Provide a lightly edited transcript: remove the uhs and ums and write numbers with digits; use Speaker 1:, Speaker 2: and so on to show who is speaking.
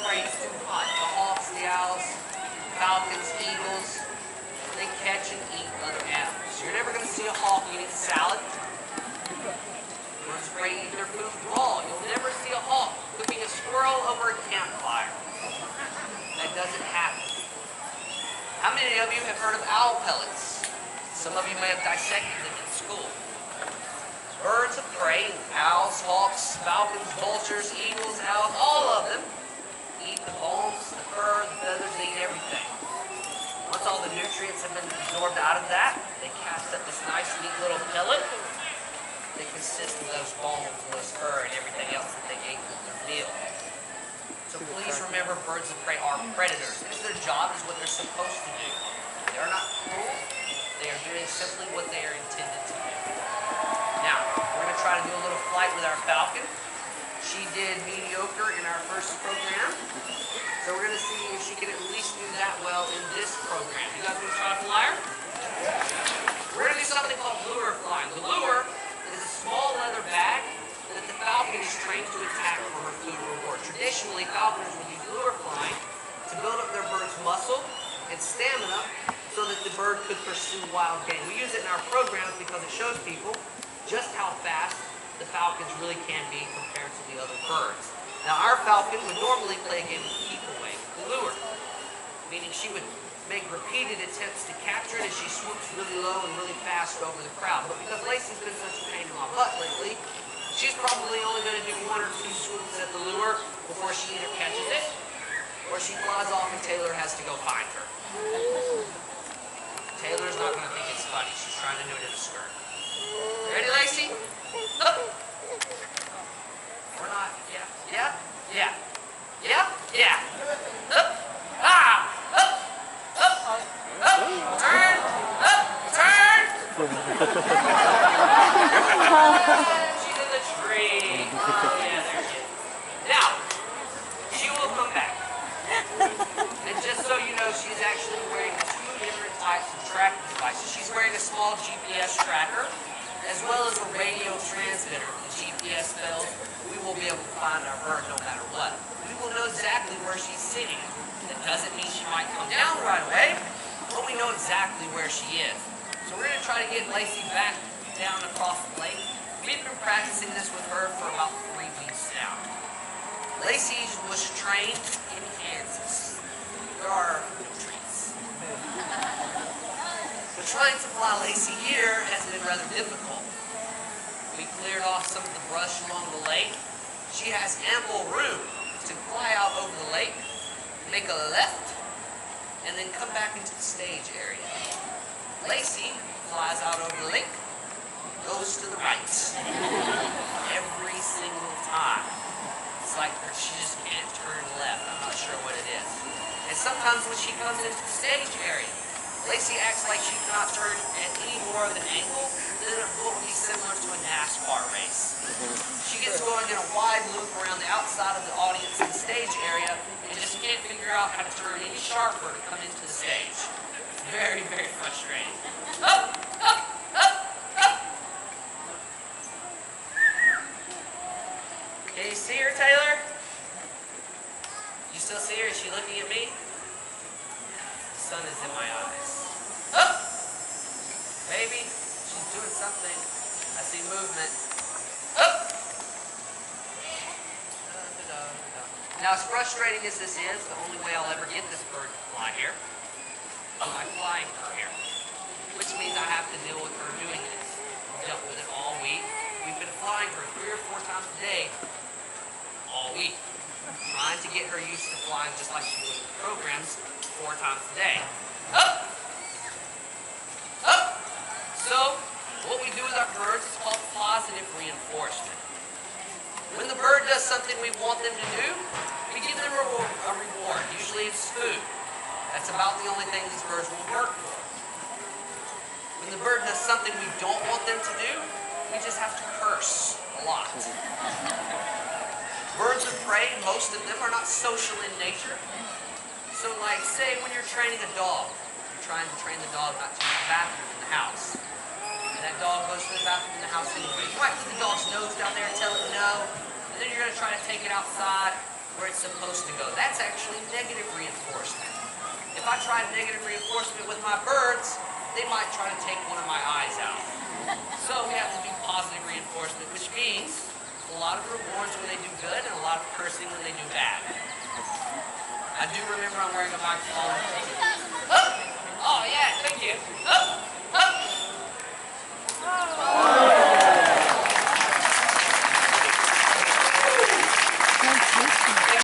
Speaker 1: prey is too hot. The hawks, the owls, falcons, eagles, they catch and eat other animals. You're never going to see a hawk eating salad. Birds of prey eat their food raw. You'll never see a hawk cooking a squirrel over a campfire. That doesn't happen. How many of you have heard of owl pellets? Some of you may have dissected them in school. Birds of prey, owls, hawks, falcons, vultures, eagles, owls, all of them eat the bones, the fur, the feathers, they eat everything. Once all the nutrients have been absorbed out of that, they cast up this nice, neat little pellet that consists of those bones, those fur, and everything else that they ate with their meal. So please remember, birds of prey are predators. This is their job, is what they're supposed to do. They are not cruel. They are doing simply what they are intended to do. Now, we're going to try to do a little flight with our falcon. She did mediocre in our first program. So we're going to see if she can at least do that well in this program. You guys want to try to fly her? We're going to do something called lure flying. The lure is a small leather bag that the falcon is trained to attack for her food reward. Traditionally, falconers will use lure flying to build up their bird's muscle and stamina so that the bird could pursue wild game. We use it in our programs because it shows people just how fast the falcons really can be compared to the other birds. Now, our falcon would normally play a game of keep away, the lure, meaning she would make repeated attempts to capture it as she swoops really low and really fast over the crowd. But because Lacy's been such a pain in my butt lately, she's probably only going to do 1 or 2 swoops at the lure before she either catches it or she flies off and Taylor has to go find her. Taylor's not going to think it's funny. She's trying to do it in a skirt. Ready, Lacy? Up. We're not. Yeah. Yeah. Yeah. Yeah. Yeah. Up. Ah. Up. Up. Up. Turn. Up. Turn. She's in the tree. Oh, yeah, there she is. Now, she will come back. And just so you know, she's actually wearing 2 different types of tracking devices. She's wearing a small GPS tracker, as well as a radio transmitter. If the GPS fails, we will be able to find our bird no matter what. We will know exactly where she's sitting. That doesn't mean she might come down right away, but we know exactly where she is. So we're going to try to get Lacy back down across the lake. We've been practicing this with her for about 3 weeks now. Lacy was trained in Kansas. There are no trees. But trying to fly Lacy here has been rather difficult. We cleared off some of the brush along the lake. She has ample room to fly out over the lake, make a left, and then come back into the stage area. Lacy flies out over the lake, goes to the right. Every single time. It's like she just can't turn left. I'm not sure what it is. And sometimes when she comes into the stage area, Lacy acts like she cannot turn at any more of an angle than what would be similar to a NASCAR race. She gets going in a wide loop around the outside of the audience in the stage area and just can't figure out how to turn any sharper to come into the stage. Very, very frustrating. Up, up, up, up. Can you see her, Taylor? You still see her? Is she looking at me? The sun is in my eyes. Up! Baby, she's doing something. I see movement. Up! Now, as frustrating as this is, the only way I'll ever get this bird to fly here is by flying her here. Which means I have to deal with her doing this. We've dealt with it all week. We've been flying her 3 or 4 times a day all week. Trying to get her used to flying just like she was in the programs 4 times a day. Up! Up! So, what we do with our birds is called positive reinforcement. When the bird does something we want them to do, we give them a reward. Usually it's food. That's about the only thing these birds will work for. When the bird does something we don't want them to do, we just have to curse a lot. Birds of prey, most of them are not social in nature. So like, say when you're training a dog, you're trying to train the dog not to use the bathroom in the house. And that dog goes to the bathroom in the house anyway. You might put the dog's nose down there and tell it no. And then you're going to try to take it outside. where it's supposed to go. That's actually negative reinforcement. If I try negative reinforcement with my birds, they might try to take one of my eyes out. So we have to do positive reinforcement, which means a lot of rewards when they do good and a lot of cursing when they do bad. I do remember I'm wearing a microphone. Oh, yeah, thank you.